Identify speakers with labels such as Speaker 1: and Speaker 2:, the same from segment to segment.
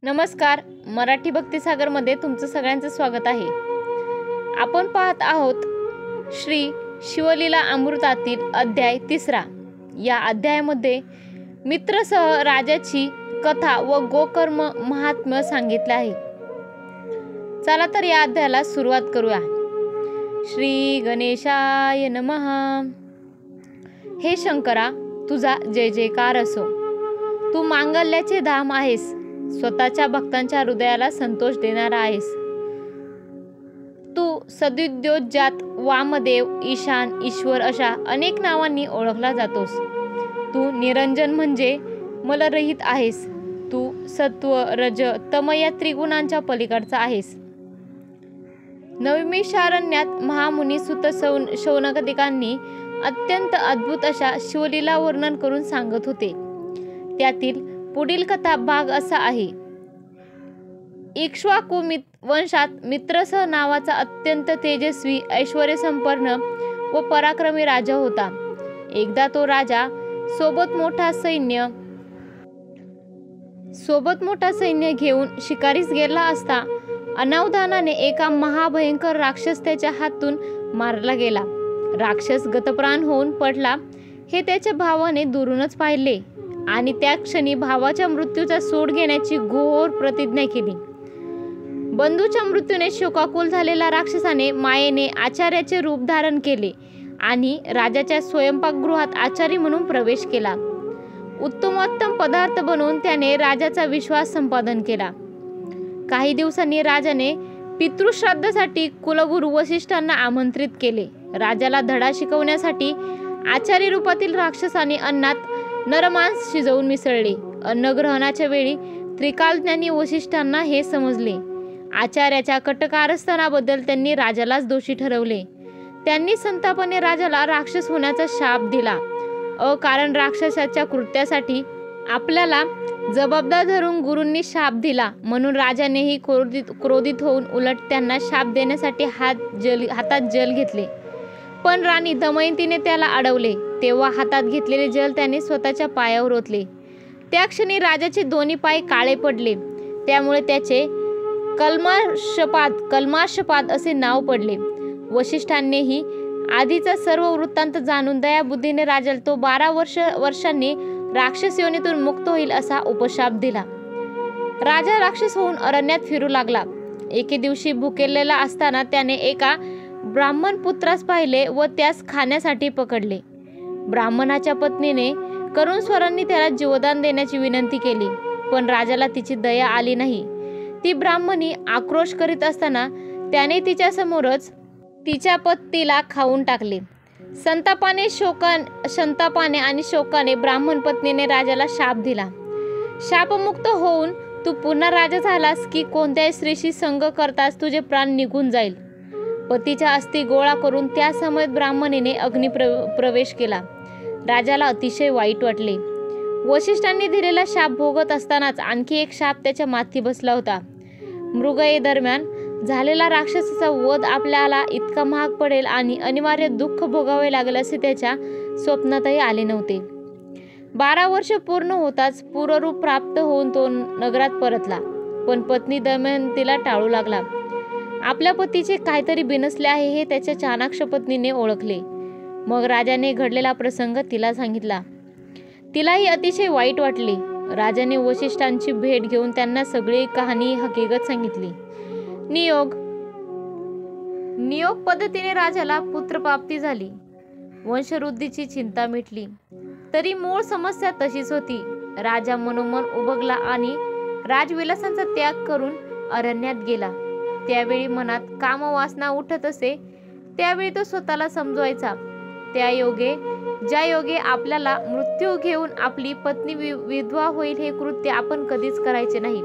Speaker 1: नमस्कार. मराठी भक्तिसागरमध्ये तुमचं सगळ्यांचं स्वागत आहे. आपण पाहत आहोत श्री शिवलीला अमृतातील अध्याय 3. या अध्यायामध्ये मित्रसह राजाची कथा व गोकर्म महात्म्य सांगितले आहे. चला तर या अध्यायाला सुरुवात करूया. श्री गणेशाय नमः. हे शंकरा, तुझा जय जयकार असो. तू मांगल्याचे धाम आहेस. स्वतःच्या भक्तांच्या हृदयाला संतोष देणारा आहेस. तू सद्विद्योजात, वामदेव, ईशान, ईश्वर अशा अनेक नावांनी ओळखला जातोस. तू निरंजन म्हणजे मलरहित आहेस. तू सत्व, रज, तम या त्रिगुणांच्या पलीकडचा आहेस. नैमिषारण्यात महामुनी सुत शौनकादिकांनी अत्यंत अद्भुत अशा शिवलीला वर्णन करून सांगत होते. त्यातील पुढील कथा भाग असा आहे. इक्ष्वाकु वंशात मित्रसह नावाचा अत्यंत तेजस्वी, ऐश्वर्यसंपन्न व पराक्रमी राजा होता. एकदा तो राजा सोबत मोठा सैन्य घेऊन शिकारीस गेला असता अनावधानाने एका महाभयंकर राक्षस त्याच्या हातून मारला गेला. राक्षस गतप्राण होऊन पडला हे त्याच्या भावाने दुरूनच पाहिले आणि त्या क्षणी भावाच्या मृत्यूचा सूड घेण्याची घोर प्रतिज्ञा केली. बंधूच्या मृत्यूने शोकाकुल झालेल्या राक्षसाने मायेने आचार्याचे रूप धारण केले आणि राजाच्या स्वयंपाकगृहात आचारी म्हणून प्रवेश केला. उत्तमोत्तम पदार्थ बनवून त्याने राजाचा विश्वास संपादन केला. काही दिवसांनी राजाने पितृश्राद्धासाठी कुलगुरू वसिष्ठांना आमंत्रित केले. राजाला धडा शिकवण्यासाठी आचारी रूपातील राक्षसाने अन्नात नरमांस शिजवून मिसळले. अन्नग्रहणाच्या वेळी त्रिकालज्ञानी वसिष्ठांना हे समजले. आचार्याच्या कटकारस्थानाबद्दल त्यांनी राजालाच दोषी ठरवले. त्यांनी संतापाने राजाला राक्षस होण्याचा शाप दिला. कारण राक्षसाच्या कृत्यासाठी आपल्याला जबाबदार धरून गुरूंनी शाप दिला म्हणून राजानेही क्रोधित होऊन उलट त्यांना शाप देण्यासाठी हातात जल घेतले. पण राणी दमयंतीने त्याला अडवले. तेव्हा हातात घेतलेले जल त्याने स्वतःच्या पायावर ओतले. त्या क्षणी राजाचे दोन्ही पाय काळे पडले. त्यामुळे त्याचे कल्माशपाद असे नाव पडले. वसिष्ठांनीही आधीचा सर्व वृत्तांत जाणून दयाबुद्धीने राजाला तो 12 वर्षांनी राक्षस योनीतून मुक्त होईल असा उपशाप दिला. राजा राक्षस होऊन अरण्यात फिरू लागला. एके दिवशी भुकेलेला असताना त्याने एका ब्राह्मण पुत्रास पाहिले व त्यास खाण्यासाठी पकडले. ब्राह्मणाच्या पत्नीने करुण स्वरांनी त्याला जीवदान देण्याची विनंती केली, पण राजाला तिची दया आली नाही. ती ब्राह्मणी आक्रोश करीत असताना त्याने तिच्या समोरच तिच्या पतीला खाऊन टाकले. संतापाने आणि शोकाने ब्राह्मण पत्नीने राजाला शाप दिला. शापमुक्त होऊन तू पुन्हा राजा झालास की कोणत्याही स्त्रीशी संग करताच तुझे प्राण निघून जाईल. पतीच्या अस्थी गोळा करून त्या समयेत ब्राह्मणीने अग्नी प्रवेश केला. राजाला अतिशय वाईट वाटले. वसिष्ठांनी दिलेला शाप भोगत असतानाच आणखी एक शाप त्याच्या माथी बसला होता. मृगये दरम्यान झालेला राक्षसाचा वध आपल्याला इतका महाग पडेल आणि अनिवार्य दुःख भोगावे लागेल असे त्याच्या स्वप्नातही आले नव्हते. 12 वर्ष पूर्ण होताच पूर्वरूप प्राप्त होऊन तो नगरात परतला. पण पत्नी दमयंतीला टाळू लागला. आपल्या पतीचे काहीतरी बिनसले आहे हे त्याच्या चाणाक्ष पत्नीने ओळखले. मग राजाने घडलेला प्रसंग तिला सांगितला. तिलाही अतिशय वाईट वाटले. राजाने वसिष्ठांची भेट घेऊन त्यांना सगळी कहाणी हकीकत सांगितली. नियोग पद्धतीने राजाला पुत्रप्राप्ती झाली. वंशवृद्धीची चिंता मिटली. तरी मूळ समस्या तशीच होती. राजा मनोमन उबगला आणि राजविलासांचा त्याग करून अरण्यात गेला. त्यावेळी मनात कामवासना उठत असे त्यावेळी तो स्वतःला समजवायचा. ज्या योगे आपल्याला मृत्यू घेऊन आपली पत्नी विधवा होईल हे कृत्य आपण कधीच करायचे नाही.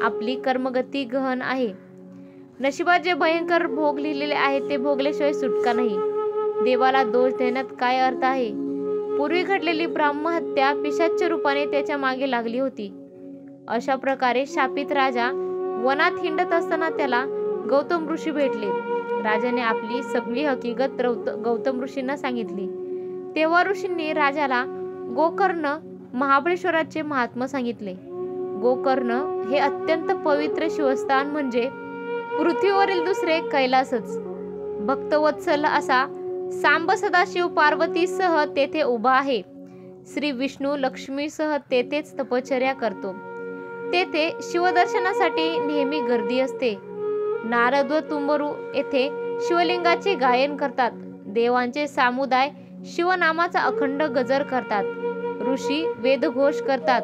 Speaker 1: आपली कर्मगती गहन आहे. नशिबात जे भयंकर भोग लिहिलेले आहेत ते भोगल्याशिवाय सुटका नाही. देवाला दोष देण्यात काय अर्थ आहे. पूर्वी घडलेली ब्रह्महत्या पिशाच्य रूपाने त्याच्या मागे लागली होती. अशा प्रकारे शापित राजा वनात हिंडत असताना त्याला गौतम ऋषी भेटले. राजाने आपली सगळी हकीकत गौतम ऋषींना सांगितली. तेव्हा ऋषींनी राजाला गोकर्ण महाबळेश्वराचे महात्म्य सांगितले. गोकर्ण हे अत्यंत पवित्र शिवस्थान म्हणजे पृथ्वीवरील दुसरे कैलासच. भक्तवत्सल असा सांब सदाशिव पार्वतीसह तेथे उभा आहे. श्री विष्णू लक्ष्मीसह तेथेच तपश्चर्या करतो. तेथे शिवदर्शनासाठी नेहमी गर्दी असते. नारद व तुंबरू येथे शिवलिंगाचे गायन करतात. देवांचे समुदाय शिवनामाचा अखंड गजर करतात. ऋषी वेदघोष करतात.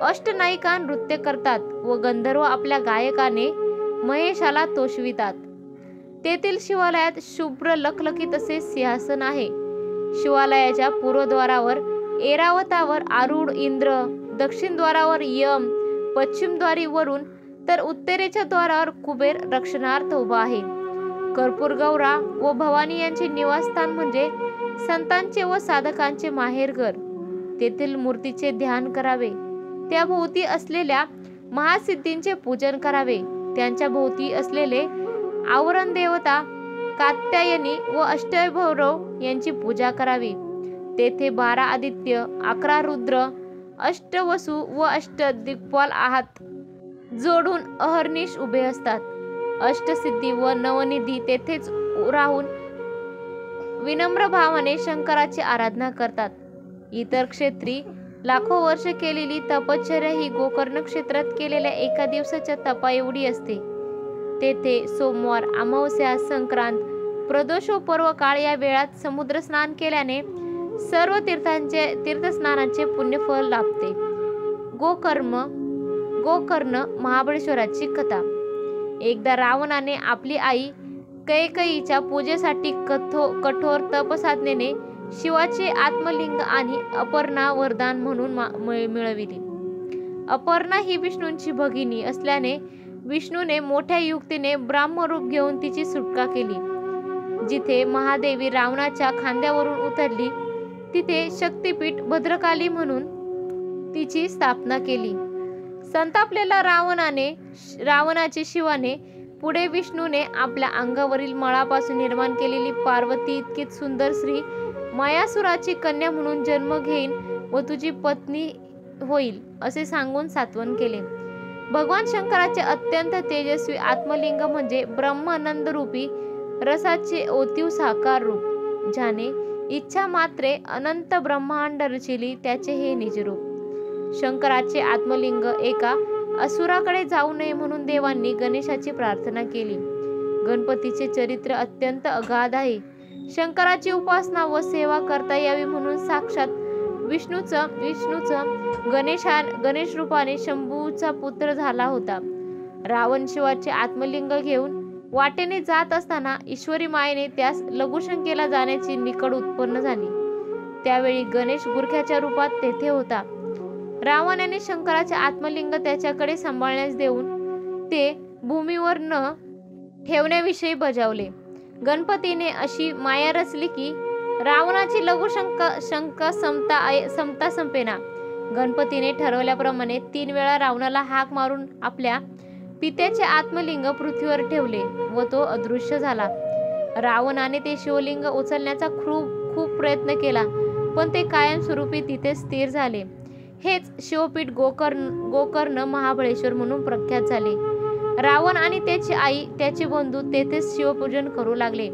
Speaker 1: अष्टनायिका नृत्य करतात व गंधर्व आपल्या गायकाने महेशाला तोषवितात. तेथील शिवालयात शुभ्र लखलखीत असे सिंहासन आहे. शिवालयाच्या पूर्वद्वारावर ऐरावतावर आरूढ इंद्र, दक्षिण द्वारावर यम, पश्चिम द्वारी वरुण तर उत्तरेच्या द्वारावर कुबेर रक्षणार्थ उभा आहे. कर्पूर गौरा व भवानी यांचे निवासस्थान म्हणजे संतांचे व साधकांचे माहेरघर. तेथील मूर्तीचे ध्यान करावे. त्या भोवती असलेल्या महासिद्धींचे पूजन करावे. त्यांच्या भोवती असलेले आवरण देवता कात्यायनी व अष्टभैरव यांची पूजा करावी. तेथे 12 आदित्य, 11 रुद्र, 8 वसु व 8 दिक्पाल हात जोडून अहर्निश उभे असतात. अष्टसिद्धी व नवनिधी तेथेच राहून विनम्र भावाने शंकराची आराधना करतात. इतर क्षेत्री लाखो वर्ष केलेली तपश्चर्या ही गोकर्ण क्षेत्रात केलेल्या एका दिवसाच्या तपा एवढी असते. तेथे सोमवार, अमावस्या, संक्रांत, प्रदोष व पर्व काळ या वेळात समुद्र स्नान केल्याने सर्व तीर्थस्नानाचे पुण्यफळ लाभते. गोकर्ण महाबळेश्वराची कथा. एकदा रावणाने आपली आई कैकेयीच्या पूजेसाठी कठोर तप साधनेने शिवाचे आत्मलिंग आणि अपर्णा वरदान म्हणून मिळविली. अपर्णा ही विष्णूंची भगिनी असल्याने विष्णूने मोठ्या युक्तीने ब्राह्मरूप घेऊन तिची सुटका केली. जिथे महादेवी रावणाच्या खांद्यावरून उतरली तिथे शक्तिपीठ भद्रकाली म्हणून तिची स्थापना केली. संतापलेला रावणाची शिवाने पुढे विष्णूने आपल्या अंगावरील मळापासून निर्माण केलेली पार्वती इतकीच सुंदर श्री मायासुराची कन्या म्हणून जन्म घेईन व तुझी पत्नी होईल असे सांगून सांत्वन केले. भगवान शंकराचे अत्यंत तेजस्वी आत्मलिंग म्हणजे ब्रह्मानंद रूपी रसाचे ओतीव साकार रूप. ज्याने इच्छा मात्रे अनंत ब्रह्मांड रचिली त्याचे हे निजरूप. शंकराचे आत्मलिंग एका असुराकडे जाऊ नये म्हणून देवांनी गणेशाची प्रार्थना केली. गणपतीचे चरित्र अत्यंत अगाध आहे. शंकराची उपासना व सेवा करता यावी म्हणून साक्षात विष्णूचं गणेश रूपाने शंभूचा पुत्र झाला होता. रावण शिवाचे आत्मलिंग घेऊन वाटेने जात असताना ईश्वरी मायेने त्यास लघुशंकेला जाण्याची निकड उत्पन्न झाली. त्यावेळी गणेश गुरख्याच्या रूपात तेथे होता. रावणाने शंकराचे आत्मलिंग त्याच्याकडे सांभाळण्यास देऊन ते भूमीवर न ठेवण्याविषयी बजावले. गणपतीने अशी माया रचली की रावणाची लघुशंका संपता संपेना. गणपतीने ठरवल्याप्रमाणे 3 वेळा रावणाला हाक मारून आपल्या पित्याचे आत्मलिंग पृथ्वीवर ठेवले व तो अदृश्य झाला. रावणाने ते शिवलिंग उचलण्याचा खूप प्रयत्न केला पण ते कायमस्वरूपी तिथे स्थिर झाले. हेच शिवपीठ गोकर्ण महाबळेश्वर म्हणून प्रख्यात झाले. रावण आणि त्याची आई त्याचे बंधू तेथेच शिवपूजन करू लागले.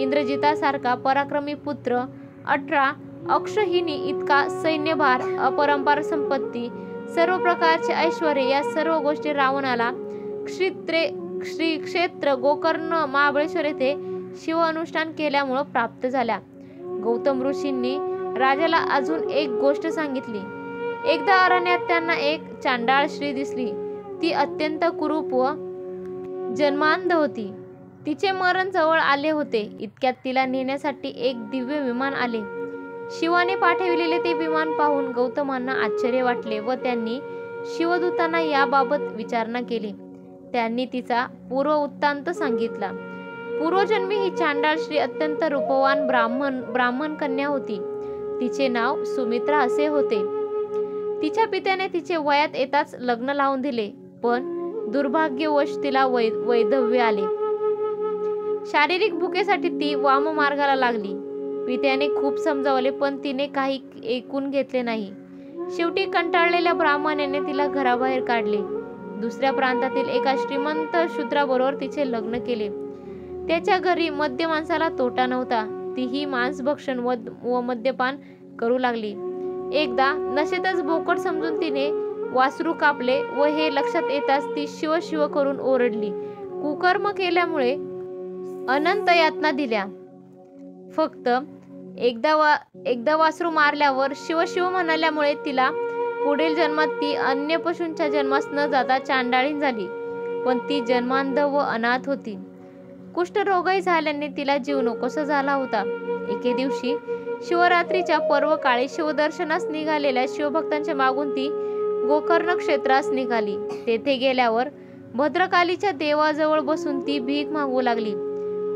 Speaker 1: इंद्रजितासारखा पराक्रमी पुत्र, 18 अक्षहिनी इतका सैन्यभार, अपरंपार संपत्ती, सर्व प्रकारचे ऐश्वर या सर्व गोष्टी रावणाला श्री क्षेत्र गोकर्ण महाबळेश्वर येथे शिव अनुष्ठान केल्यामुळे प्राप्त झाल्या. गौतम ऋषींनी राजाला अजून एक गोष्ट सांगितली. एकदा अरण्यात त्यांना एक चांडाळ स्त्री दिसली. ती अत्यंत कुरूप व जन्मांध होती. तिचे मरण जवळ आले होते. इतक्यात तिला नेण्यासाठी एक दिव्य विमान आले. शिवाने पाठविलेले ते विमान पाहून गौतमांना आश्चर्य वाटले व त्यांनी शिवदूतांना याबाबत विचारणा केली. त्यांनी तिचा पूर्व वृत्तांत सांगितला. पूर्वजन्मी ही चांडाळ स्त्री अत्यंत रूपवान ब्राह्मण कन्या होती. तिचे नाव सुमित्रा असे होते. तिच्या पित्याने तिचे वयात येताच लग्न लावून दिले पण दुर्भाग्यवश तिला वैधव्य आले. शारीरिक भुकेसाठी ती वाममार्गाला लागली. पित्याने खूप समजावले पण तिने काही ऐकून घेतले नाही. शेवटी कंटाळलेल्या ब्राह्मणाने तिला घराबाहेर काढले. दुसऱ्या प्रांतातील एका श्रीमंत शूद्राबरोबर तिचे लग्न केले. त्याच्या घरी मद्य माणसाला तोटा नव्हता. तीही मांसभक्षण व मद्यपान करू लागली. एकदा नशेतच बोकड समजून तिने वासरू कापले व हे लक्षात येताच ती शिव शिव करून ओरडली. कुकर्म केल्यामुळे अनंत यातना दिल्या. फक्त एकदा वासरू मारल्यावर शिव शिव म्हणाल्यामुळे तिला पुढील जन्मात ती अन्य पशूंच्या जन्मास न जाता चांडाळीन झाली. पण ती जन्मांध व अनाथ होती. कुष्ठरोगही झाल्याने तिला जीव नकोसा झाला होता. एके दिवशी शिवरात्रीच्या पर्व काळी शिवदर्शनास निघालेल्या शिवभक्तांच्या मागून ती गोकर्ण क्षेत्रास निघाली. तेथे गेल्यावर भद्रकालीच्या देवाजवळ बसून ती भीक मागू लागली.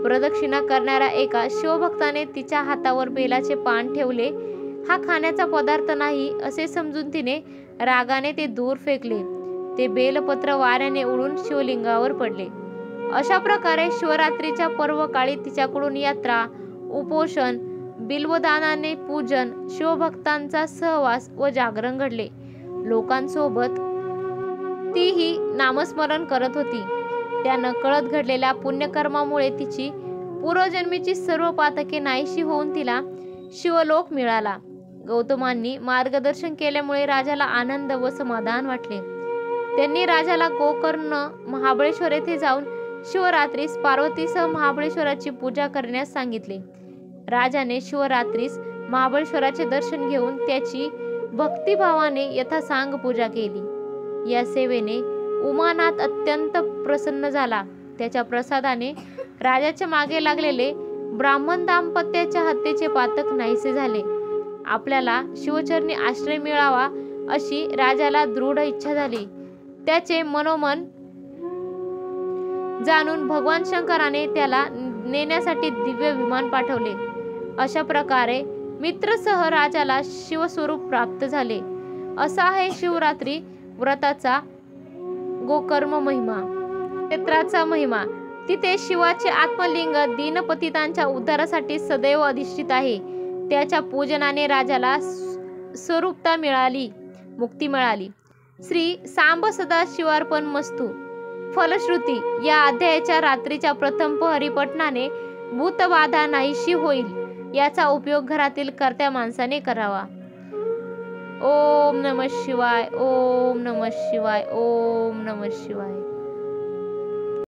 Speaker 1: प्रदक्षिणा करणाऱ्या एका शिवभक्ताने तिच्या हातावर बेलाचे पान ठेवले. हा खाण्याचा पदार्थ नाही असे समजून तिने रागाने ते दूर फेकले. ते बेलपत्र वाऱ्याने उडून शिवलिंगावर पडले. अशा प्रकारे शिवरात्रीच्या पर्व काळी तिच्याकडून यात्रा, उपोषण, बिल्वदानाने पूजन, शिवभक्तांचा सहवास व जागरण घडले. लोकांसोबत तीही नामस्मरण करत होती. त्या नकळत घडलेल्या पुण्यकर्मामुळे तिची पूर्वजन्मीची सर्व पातके नाहीशी होऊन तिला शिवलोक मिळाला. गौतमांनी मार्गदर्शन केल्यामुळे राजाला आनंद व समाधान वाटले. त्यांनी राजाला गोकर्ण महाबळेश्वर येथे जाऊन शिवरात्रीस पार्वतीसह महाबळेश्वराची पूजा करण्यास सांगितले. राजाने शिवरात्रीस महाबळेश्वराचे दर्शन घेऊन त्याची भक्तिभावाने यथासांग पूजा केली. या सेवेने उमानाथ अत्यंत प्रसन्न झाला. त्याच्या प्रसादाने राजाच्या मागे लागलेले ब्राह्मण दाम्पत्याच्या हत्येचे पातक नाहीसे झाले. आपल्याला शिवचरणी आश्रय मिळावा अशी राजाला दृढ इच्छा झाली. त्याचे मनोमन जाणून भगवान शंकराने त्याला नेण्यासाठी दिव्य विमान पाठवले. अशा प्रकारे मित्रसह राजाला शिवस्वरूप प्राप्त झाले. असा आहे शिवरात्री व्रताचा गोकर्म महिमा. क्षेत्राचा महिमा. तिथे शिवाचे आत्मलिंग दीनपतितांच्या उद्धारासाठी सदैव अधिष्ठित आहे. त्याच्या पूजनाने राजाला स्वरूपता मिळाली, मुक्ती मिळाली. श्री सांब सदाशिवार्पण मस्तु. फलश्रुती. या अध्यायाच्या रात्रीच्या प्रथम हरिपठणाने भूतबाधा नाहीशी होईल. याचा उपयोग घरातील कर्त्या माणसाने करावा. ओम नमः शिवाय. ओम नमः शिवाय. ओम नमः शिवाय.